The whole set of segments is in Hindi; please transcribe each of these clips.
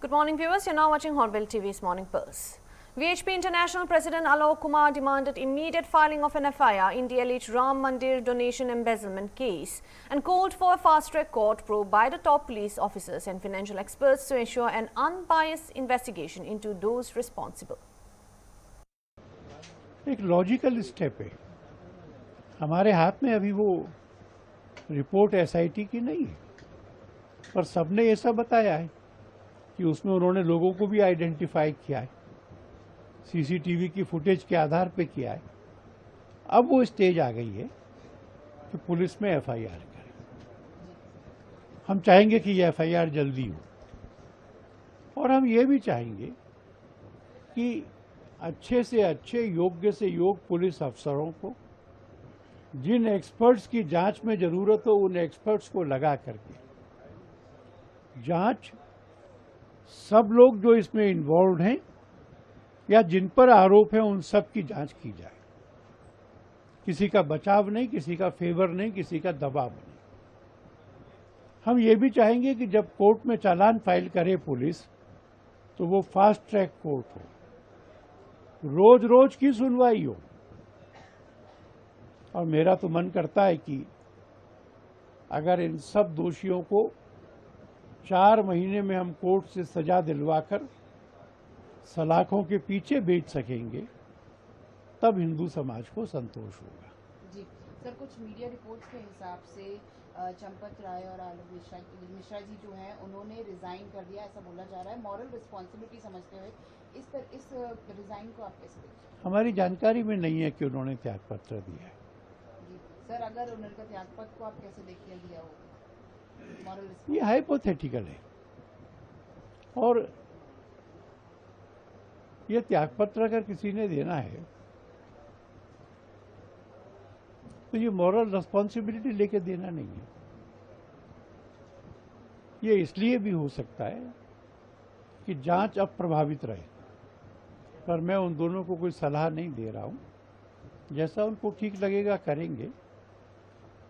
Good morning, viewers. You're now watching Hornbill TV's Morning Pulse. VHP International President Alok Kumar demanded immediate filing of an FIR in DLH Ram Mandir donation embezzlement case and called for a fast-track court probe by the top police officers and financial experts to ensure an unbiased investigation into those responsible. एक लॉजिकल स्टेप है। हमारे हाथ में अभी वो रिपोर्ट एसआईटी की नहीं है, पर सबने ये सब बताया है कि उसमें उन्होंने लोगों को भी आइडेंटिफाई किया है, सीसीटीवी की फुटेज के आधार पे किया है। अब वो स्टेज आ गई है कि पुलिस में एफआईआर करे। हम चाहेंगे कि ये एफआईआर जल्दी हो और हम ये भी चाहेंगे कि अच्छे से अच्छे, योग्य से योग्य पुलिस अफसरों को, जिन एक्सपर्ट्स की जांच में जरूरत हो उन एक्सपर्ट्स को लगा करके जांच, सब लोग जो इसमें इन्वॉल्व हैं या जिन पर आरोप है उन सब की जांच की जाए। किसी का बचाव नहीं, किसी का फेवर नहीं, किसी का दबाव नहीं। हम ये भी चाहेंगे कि जब कोर्ट में चालान फाइल करे पुलिस तो वो फास्ट ट्रैक कोर्ट हो, रोज रोज की सुनवाई हो। और मेरा तो मन करता है कि अगर इन सब दोषियों को 4 महीने में हम कोर्ट से सजा दिलवाकर सलाखों के पीछे भेज सकेंगे, तब हिंदू समाज को संतोष होगा। जी सर, कुछ मीडिया रिपोर्ट्स के हिसाब से चंपत राय और आलोक मिश्रा जी जो हैं उन्होंने रिजाइन कर दिया, ऐसा बोला जा रहा है। मॉरल रिस्पॉन्सिबिलिटी समझते हुए इस रिजाइन को आप कैसे देखते हैं? हमारी जानकारी में नहीं है कि उन्होंने त्यागपत्र दिया है। जी सर, अगर उनका त्यागपत्र को आप कैसे देखिए दिया होगा? ये हाइपोथेटिकल है और ये त्यागपत्र अगर किसी ने देना है तो ये मॉरल रिस्पॉन्सिबिलिटी लेके देना नहीं है। ये इसलिए भी हो सकता है कि जांच अब प्रभावित रहे, पर मैं उन दोनों को कोई सलाह नहीं दे रहा हूं। जैसा उनको ठीक लगेगा करेंगे।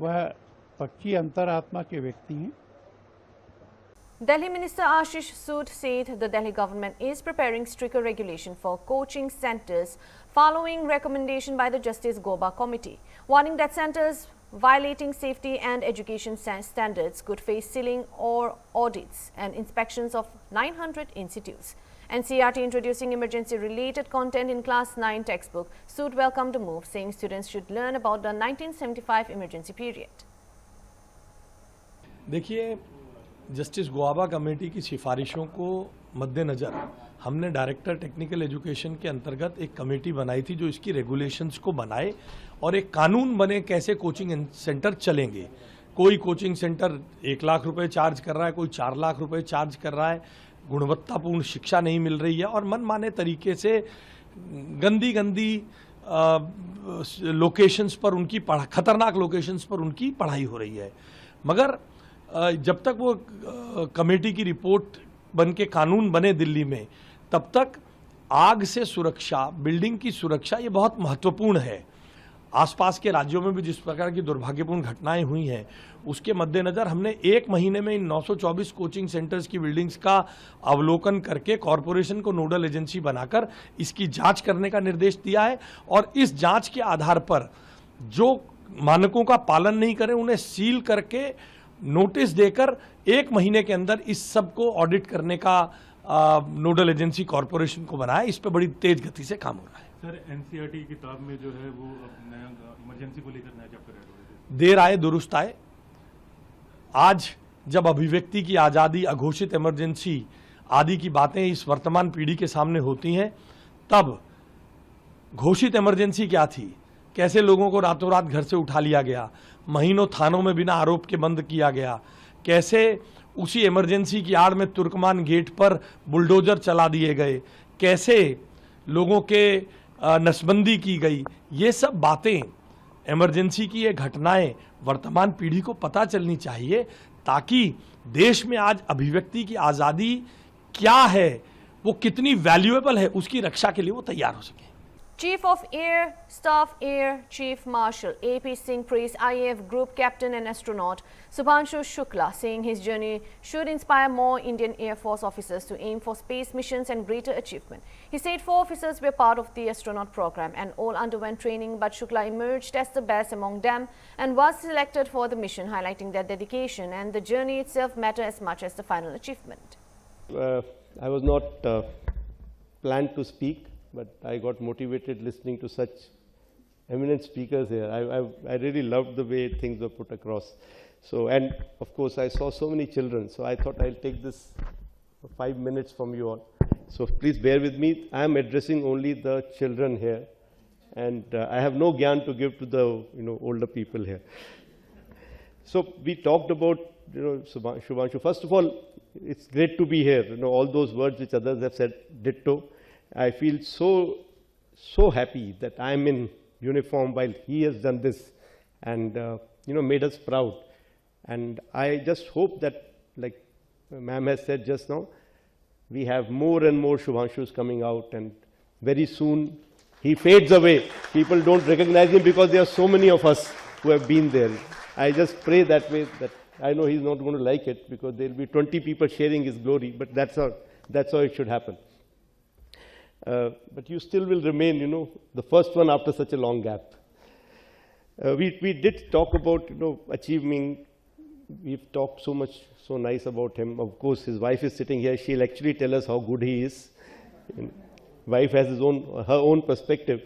वह पक्की अंतरात्मा के व्यक्ति हैं। Delhi Minister Ashish Sood said the Delhi government is preparing stricter regulation for coaching centers following recommendation by the Justice Goba Committee, warning that centers violating safety and education standards could face sealing or audits and inspections of 900 institutes. NCERT introducing emergency-related content in Class 9 textbook. Sood welcomed the move, saying students should learn about the 1975 emergency period. देखिए, जस्टिस गोआबा कमेटी की सिफारिशों को मद्देनज़र हमने डायरेक्टर टेक्निकल एजुकेशन के अंतर्गत एक कमेटी बनाई थी जो इसकी रेगुलेशंस को बनाए और एक कानून बने कैसे कोचिंग सेंटर चलेंगे। कोई कोचिंग सेंटर 1 लाख रुपए चार्ज कर रहा है, कोई 4 लाख रुपए चार्ज कर रहा है, गुणवत्तापूर्ण शिक्षा नहीं मिल रही है और मनमाने तरीके से गंदी लोकेशंस पर उनकी खतरनाक लोकेशंस पर उनकी पढ़ाई हो रही है। मगर जब तक वो कमेटी की रिपोर्ट बन के कानून बने दिल्ली में, तब तक आग से सुरक्षा, बिल्डिंग की सुरक्षा ये बहुत महत्वपूर्ण है। आसपास के राज्यों में भी जिस प्रकार की दुर्भाग्यपूर्ण घटनाएं हुई हैं, उसके मद्देनज़र हमने 1 महीने में इन 924 कोचिंग सेंटर्स की बिल्डिंग्स का अवलोकन करके कॉरपोरेशन को नोडल एजेंसी बनाकर इसकी जांच करने का निर्देश दिया है और इस जांच के आधार पर जो मानकों का पालन नहीं करें उन्हें सील करके नोटिस देकर 1 महीने के अंदर इस सब को ऑडिट करने का नोडल एजेंसी कॉरपोरेशन को बनाया। इस पे बड़ी तेज गति से काम हो रहा है। सर, एनसीईआरटी किताब में जो है वो नया इमरजेंसी को लेकर नया चैप्टर है। देर आए दुरुस्त आए। आज जब अभिव्यक्ति की आज़ादी, अघोषित इमरजेंसी आदि की बातें इस वर्तमान पीढ़ी के सामने होती हैं, तब घोषित इमरजेंसी क्या थी, कैसे लोगों को रातों रात घर से उठा लिया गया, महीनों थानों में बिना आरोप के बंद किया गया, कैसे उसी इमरजेंसी की आड़ में तुर्कमान गेट पर बुलडोजर चला दिए गए, कैसे लोगों के नसबंदी की गई। ये सब बातें, इमरजेंसी की ये घटनाएं वर्तमान पीढ़ी को पता चलनी चाहिए, ताकि देश में आज अभिव्यक्ति की आज़ादी क्या है, वो कितनी वैल्यूएबल है, उसकी रक्षा के लिए वो तैयार हो सके। Chief of Air Staff Air Chief Marshal AP Singh praised IAF Group Captain and astronaut Subhanshu Shukla, saying his journey should inspire more Indian Air Force officers to aim for space missions and greater achievement. He said 4 officers were part of the astronaut program and all underwent training, but Shukla emerged as the best among them and was selected for the mission, highlighting that dedication and the journey itself matter as much as the final achievement. I was not planned to speak, but I got motivated listening to such eminent speakers here. I really loved the way things were put across. So, and of course, I saw so many children, so I thought I'll take this 5 minutes from you all. So please bear with me. I am addressing only the children here, and I have no gyan to give to the older people here. So we talked about Subhanshu. First of all, it's great to be here. All those words which others have said, ditto. I feel so happy that I am in uniform while he has done this and made us proud. And I just hope that, like ma'am has said just now, we have more and more Subhanshus coming out, and very soon he fades away. People don't recognize him because there are so many of us who have been there. I just pray that way, that I know he's not going to like it because there will be 20 people sharing his glory, but that's how it should happen. But you still will remain, the first one after such a long gap. We did talk about, achieving. We've talked so nice about him. Of course, his wife is sitting here. She'll actually tell us how good he is. Wife has her own perspective.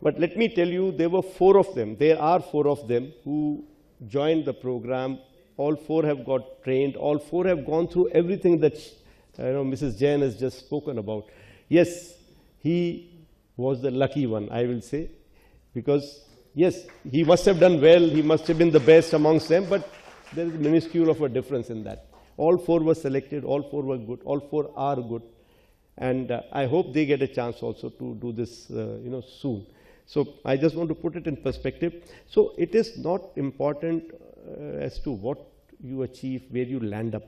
But let me tell you, there were 4 of them. There are 4 of them who joined the program. All 4 have got trained. All 4 have gone through everything that Mrs. Jain has just spoken about. Yes, he was the lucky one, I will say, because yes, he must have done well, he must have been the best amongst them, but there is minuscule of a difference in that. All 4 were selected, all 4 were good, all 4 are good, and I hope they get a chance also to do this soon. So I just want to put it in perspective. So it is not important as to what you achieve, where you land up.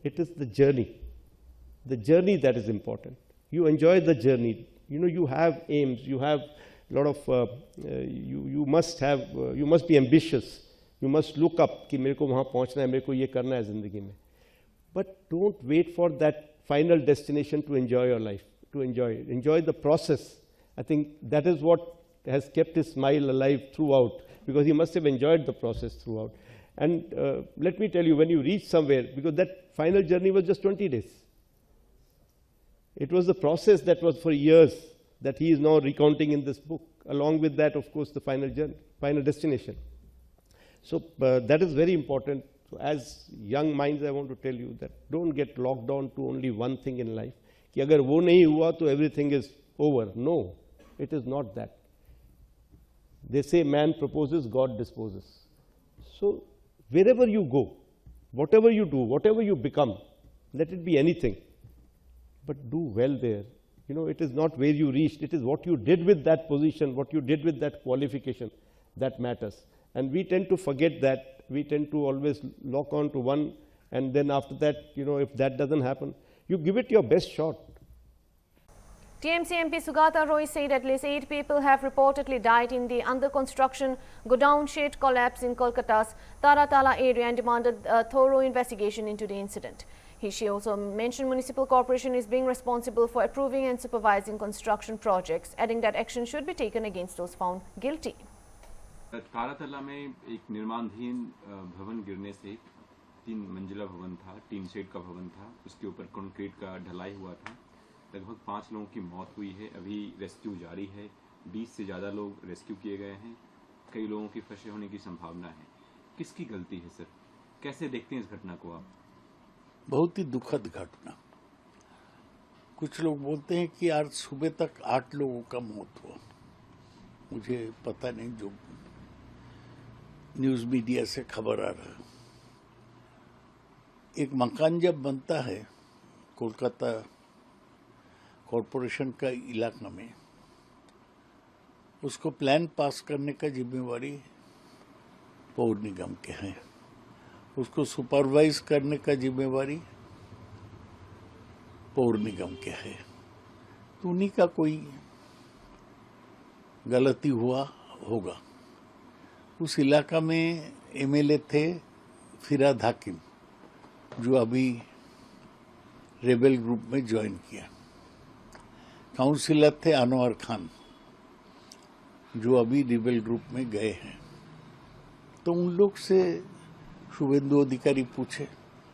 It is the journey that is important. You enjoy the journey. You have aims. You have a lot of. You must be ambitious. You must look up. कि मेरे को वहाँ पहुँचना है, मेरे को ये करना है ज़िंदगी में. But don't wait for that final destination to enjoy your life. To enjoy the process. I think that is what has kept his smile alive throughout, because he must have enjoyed the process throughout. And let me tell you, when you reach somewhere, because that final journey was just 20 days. It was the process that was for years that he is now recounting in this book. Along with that, of course, the final journey, final destination. So that is very important. So as young minds, I want to tell you that don't get locked on to only one thing in life. कि अगर वो नहीं हुआ तो everything is over. No, it is not that. They say man proposes, God disposes. So wherever you go, whatever you do, whatever you become, let it be anything, but do well there. It is not where you reached, it is what you did with that position, what you did with that qualification that matters. And we tend to forget that. We tend to always lock on to one, and then after that, if that doesn't happen, you give it your best shot. TMC MP Sugata Roy said at least 8 people have reportedly died in the under-construction godown shed collapse in Kolkata's Taratala area and demanded a thorough investigation into the incident. She also mentioned Municipal Corporation is being responsible for approving and supervising construction projects, adding that action should be taken against those found guilty. Taratala में एक निर्माणाधीन भवन गिरने से 3 मंजिला भवन था, टीन शेड का भवन था, उसके ऊपर कंक्रीट का ढलाई हुआ था. लगभग 5 लोगों की मौत हुई है. अभी रेस्क्यू जारी है. 20 से ज़्यादा लोग रेस्क्यू किए गए हैं. कई लोगों की फंसे होने की संभावना है. किसकी गलती है सर? कैसे देखते हैं इस घटना को आप? बहुत ही दुखद घटना. कुछ लोग बोलते हैं कि आज सुबह तक 8 लोगों का मौत हुआ. मुझे पता नहीं, जो न्यूज़ मीडिया से खबर आ रहा है. एक मकान जब बनता है कोलकाता कॉरपोरेशन का इलाका में, उसको प्लान पास करने का जिम्मेवारी पौर निगम के हैं. उसको सुपरवाइज करने का जिम्मेवारी पौर निगम के है. तो उन्हीं का कोई गलती हुआ होगा। उस इलाका में एमएलए थे फिराद हाकिम, जो अभी रेबेल ग्रुप में ज्वाइन किया। काउंसिलर थे अनवर खान, जो अभी रेबेल ग्रुप में गए हैं। तो उन लोग से शुभेंदु अधिकारी पूछे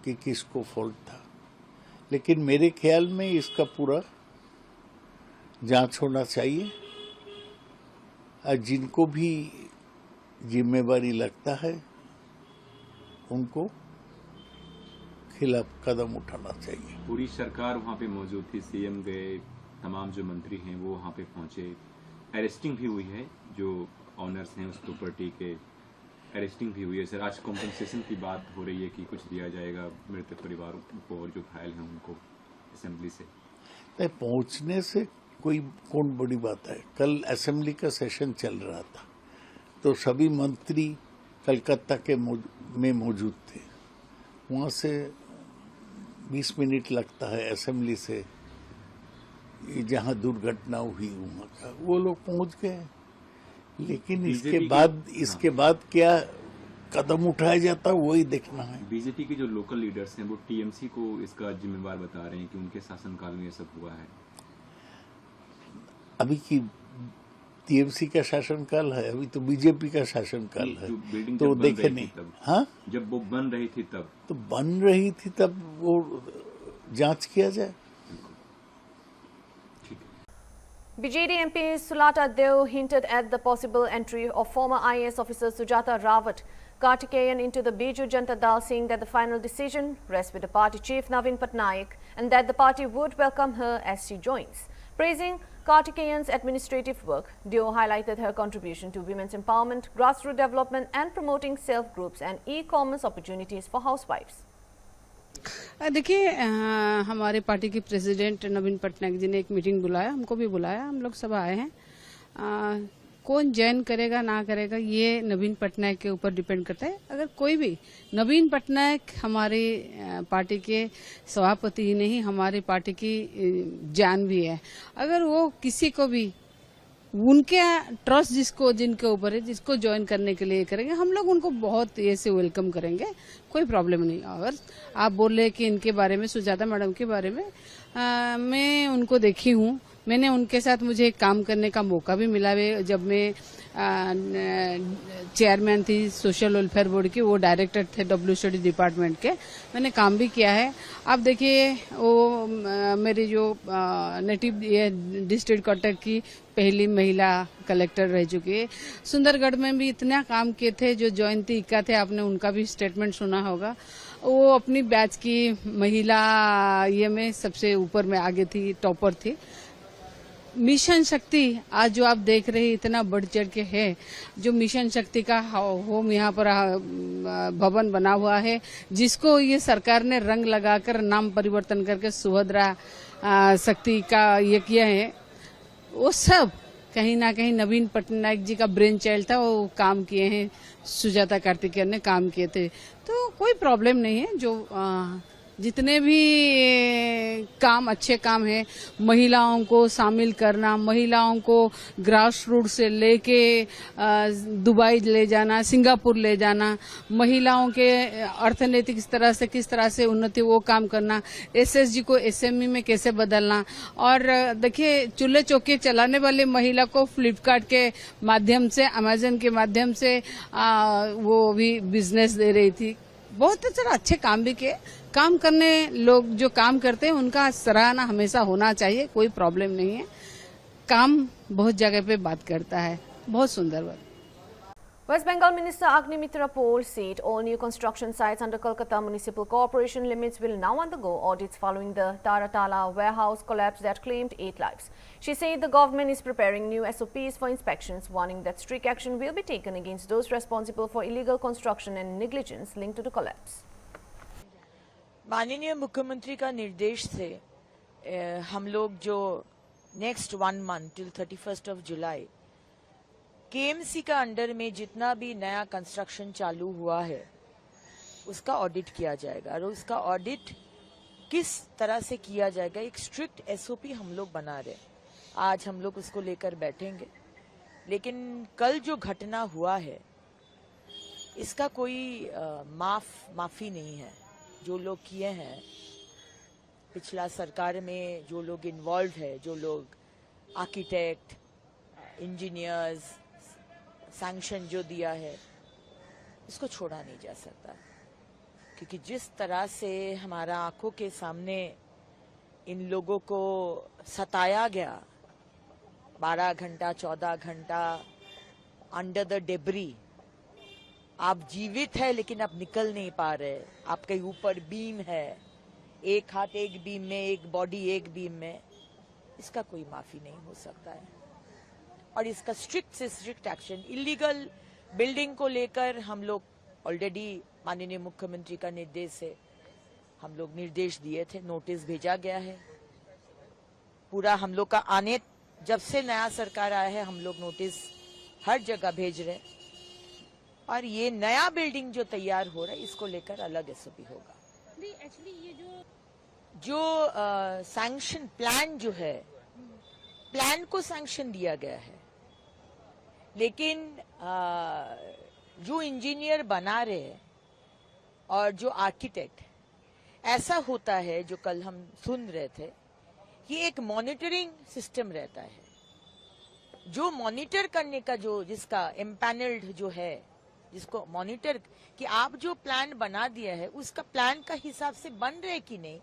कि किसको फॉल्ट था, लेकिन मेरे ख्याल में इसका पूरा जांच होना चाहिए और जिनको भी जिम्मेवारी लगता है उनको खिलाफ कदम उठाना चाहिए। पूरी सरकार वहाँ पे मौजूद थी, सीएम गए, तमाम जो मंत्री हैं वो वहाँ पे पहुंचे। अरेस्टिंग भी हुई है, जो ऑनर्स हैं उस प्रॉपर्टी के अरेस्टिंग भी हुई है। सर, आज कॉम्पनसेशन की बात हो रही है कि कुछ दिया जाएगा मृतक परिवारों को और जो घायल हैं उनको असेंबली से। नहीं, पहुंचने से कौन बड़ी बात है। कल असेंबली का सेशन चल रहा था, तो सभी मंत्री कलकत्ता के में मौजूद थे। वहाँ से 20 मिनट लगता है असेंबली से जहाँ दुर्घटना हुई वहाँ का, वो लोग पहुँच गए। लेकिन इसके बाद क्या कदम उठाया जाता वही देखना है। बीजेपी के जो लोकल लीडर्स हैं वो टीएमसी को इसका जिम्मेवार बता रहे हैं कि उनके शासनकाल में ये सब हुआ है। अभी की टीएमसी का शासनकाल है, अभी तो बीजेपी का शासनकाल है। तो देखे नहीं, हाँ, जब वो बन रही थी तब, तो बन रही थी तब वो जांच किया जाए। BJD MP Sulata Deo hinted at the possible entry of former IAS officer Sujata Rawat Kartikeyan into the Biju Janata Dal, saying that the final decision rests with the party chief Navin Patnaik and that the party would welcome her as she joins. Praising Kartikeyan's administrative work, Deo highlighted her contribution to women's empowerment, grassroots development and promoting self-groups and e-commerce opportunities for housewives. देखिए, हमारे पार्टी के प्रेसिडेंट नवीन पटनायक जी ने एक मीटिंग बुलाया, हमको भी बुलाया, हम लोग सब आए हैं। कौन ज्वाइन करेगा ना करेगा ये नवीन पटनायक के ऊपर डिपेंड करता है। अगर कोई भी, नवीन पटनायक हमारी पार्टी के सभापति ही नहीं, हमारी पार्टी की जान भी है। अगर वो किसी को भी उनके ट्रस्ट जिनके ऊपर है, जिसको ज्वाइन करने के लिए करेंगे, हम लोग उनको बहुत ऐसे वेलकम करेंगे, कोई प्रॉब्लम नहीं। अगर आप बोल रहे कि इनके बारे में, सुजाता मैडम के बारे में, मैं उनको देखी हूँ, मैंने उनके साथ मुझे काम करने का मौका भी मिला है। जब मैं चेयरमैन थी सोशल वेलफेयर बोर्ड की, वो डायरेक्टर थे WCD डिपार्टमेंट के, मैंने काम भी किया है। आप देखिए, वो मेरी जो नेटिव डिस्ट्रिक्ट कटक की पहली महिला कलेक्टर रह चुकी है। सुंदरगढ़ में भी इतना काम किए थे। जो जयंती इक्का थे, आपने उनका भी स्टेटमेंट सुना होगा, वो अपनी बैच की महिला ये में सबसे ऊपर में आगे थी, टॉपर थी। मिशन शक्ति आज जो आप देख रहे हैं इतना बढ़ चढ़ के है, जो मिशन शक्ति का होम यहाँ पर भवन बना हुआ है, जिसको ये सरकार ने रंग लगाकर नाम परिवर्तन करके सुभद्रा शक्ति का ये किया है, वो सब कहीं ना कहीं नवीन पटनायक जी का ब्रेन चाइल्ड था। वो काम किए हैं, सुजाता कार्तिकेयन ने काम किए थे, तो कोई प्रॉब्लम नहीं है। जो जितने भी काम अच्छे काम है, महिलाओं को शामिल करना, महिलाओं को ग्रास रूट से लेके दुबई ले जाना, सिंगापुर ले जाना, महिलाओं के अर्थनैतिक किस तरह से उन्नति, वो काम करना, SSG को SME में कैसे बदलना। और देखिए, चूल्हे चौके चलाने वाले महिला को फ्लिपकार्ट के माध्यम से, अमेजन के माध्यम से वो भी बिजनेस दे रही थी। बहुत सारा अच्छे काम भी किए। काम करने लोग जो काम करते हैं उनका सराहना हमेशा होना चाहिए, कोई प्रॉब्लम नहीं है। काम बहुत जगह पे बात करता है। बहुत सुंदर बात। West Bengal Minister Agnimitra Pol said all new construction sites under Kolkata Municipal Corporation limits will now undergo audits following the Taratala warehouse collapse that claimed 8 lives. She said the government is preparing new SOPs for inspections, warning that strict action will be taken against those responsible for illegal construction and negligence linked to the collapse. माननीय मुख्यमंत्री का निर्देश से हम लोग जो नेक्स्ट 1 मंथ टिल 31 जुलाई KMC का अंडर में जितना भी नया कंस्ट्रक्शन चालू हुआ है उसका ऑडिट किया जाएगा। और उसका ऑडिट किस तरह से किया जाएगा, एक स्ट्रिक्ट SOP हम लोग बना रहे हैं। आज हम लोग उसको लेकर बैठेंगे। लेकिन कल जो घटना हुआ है इसका कोई माफी नहीं है। जो लोग किए हैं, पिछला सरकार में जो लोग इन्वॉल्व है, जो लोग आर्किटेक्ट, इंजीनियर्स, सैंक्शन जो दिया है, इसको छोड़ा नहीं जा सकता। क्योंकि जिस तरह से हमारा आंखों के सामने इन लोगों को सताया गया 12 घंटा 14 घंटा अंडर द डेब्री, आप जीवित है लेकिन आप निकल नहीं पा रहे, आपके ऊपर बीम है, एक हाथ एक बीम में, एक बॉडी एक बीम में, इसका कोई माफी नहीं हो सकता है। और इसका स्ट्रिक्ट से स्ट्रिक्ट एक्शन, इलीगल बिल्डिंग को लेकर हम लोग ऑलरेडी माननीय मुख्यमंत्री का निर्देश है, हम लोग निर्देश दिए थे, नोटिस भेजा गया है। पूरा हम लोग का आने, जब से नया सरकार आया है हम लोग नोटिस हर जगह भेज रहे हैं। और ये नया बिल्डिंग जो तैयार हो रहा है इसको लेकर अलग एसओपी होगा। एक्चुअली ये जो सैंक्शन प्लान जो है, प्लान को सैंक्शन दिया गया है, लेकिन जो इंजीनियर बना रहे हैं और जो आर्किटेक्ट, ऐसा होता है जो कल हम सुन रहे थे, ये एक मॉनिटरिंग सिस्टम रहता है। जो मॉनिटर करने का जो जिसका एम्पैनल्ड जो है, जिसको मॉनिटर कि आप जो प्लान बना दिया है उसका प्लान का हिसाब से बन रहे कि नहीं,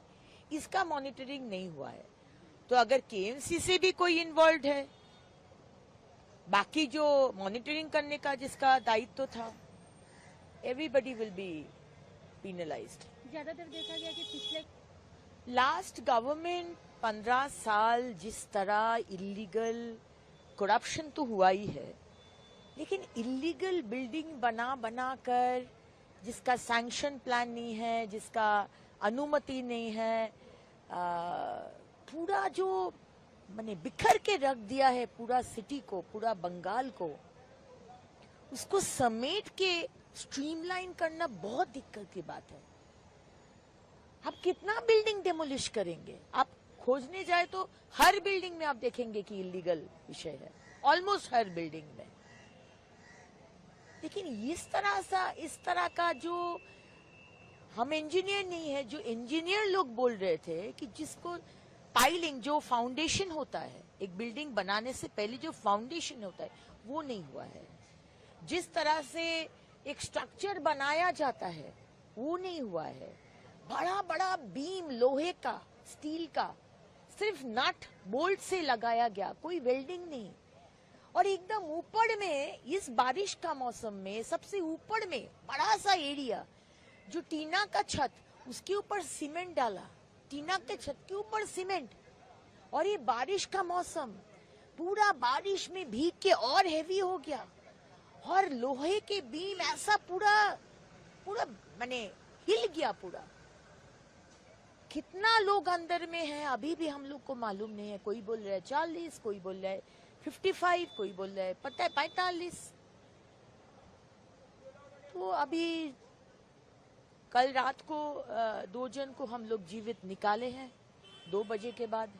इसका मॉनिटरिंग नहीं हुआ है। तो अगर केएमसी से भी कोई इन्वॉल्व है, बाकी जो मॉनिटरिंग करने का जिसका दायित्व था, एवरीबडी विल बी पीनलाइज्ड। ज्यादातर देखा गया कि पिछले लास्ट गवर्नमेंट 15 साल जिस तरह इलीगल करप्शन तो हुआ ही है, लेकिन इलीगल बिल्डिंग बना कर जिसका सैंक्शन प्लान नहीं है, जिसका अनुमति नहीं है, पूरा जो मैंने बिखर के रख दिया है पूरा सिटी को, पूरा बंगाल को, उसको समेट के स्ट्रीमलाइन करना बहुत दिक्कत की बात है। आप कितना बिल्डिंग डेमोलिश करेंगे? आप खोजने जाए तो हर बिल्डिंग में आप देखेंगे कि इलीगल विषय है, ऑलमोस्ट हर बिल्डिंग में। लेकिन इस तरह का जो हम इंजीनियर नहीं है, जो इंजीनियर लोग बोल रहे थे कि जिसको पाइलिंग, जो फाउंडेशन होता है एक बिल्डिंग बनाने से पहले जो फाउंडेशन होता है वो नहीं हुआ है। जिस तरह से एक स्ट्रक्चर बनाया जाता है वो नहीं हुआ है। बड़ा बड़ा बीम लोहे का, स्टील का, सिर्फ नट बोल्ट से लगाया गया, कोई वेल्डिंग नहीं। और एकदम ऊपर में इस बारिश का मौसम में सबसे ऊपर में बड़ा सा एरिया, जो टीना का छत, उसके ऊपर सीमेंट डाला, टीना के छत के ऊपर सीमेंट। और ये बारिश का मौसम, पूरा बारिश में भीग के और हेवी हो गया, और लोहे के बीम ऐसा पूरा माने हिल गया पूरा। कितना लोग अंदर में है अभी भी हम लोग को मालूम नहीं है। कोई बोल रहा है 40, कोई बोल रहा है 55, कोई बोल रहा है पता है 45। तो अभी कल रात को 2 जन को हम लोग जीवित निकाले हैं 2 बजे के बाद।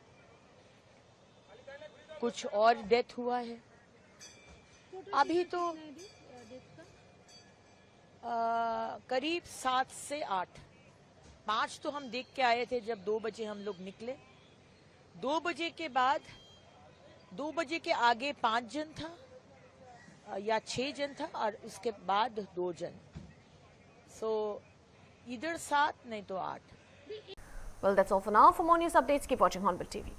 कुछ और डेथ हुआ है अभी तो करीब 7 से 8। 5 तो हम देख के आए थे जब 2 बजे हम लोग निकले। 2 बजे के बाद, 2 बजे के आगे 5 जन था या 6 जन था, और उसके बाद 2 जन। सो इधर 7 नहीं तो 8। Well, that's all for now. For more news updates, keep watching Hornbill TV.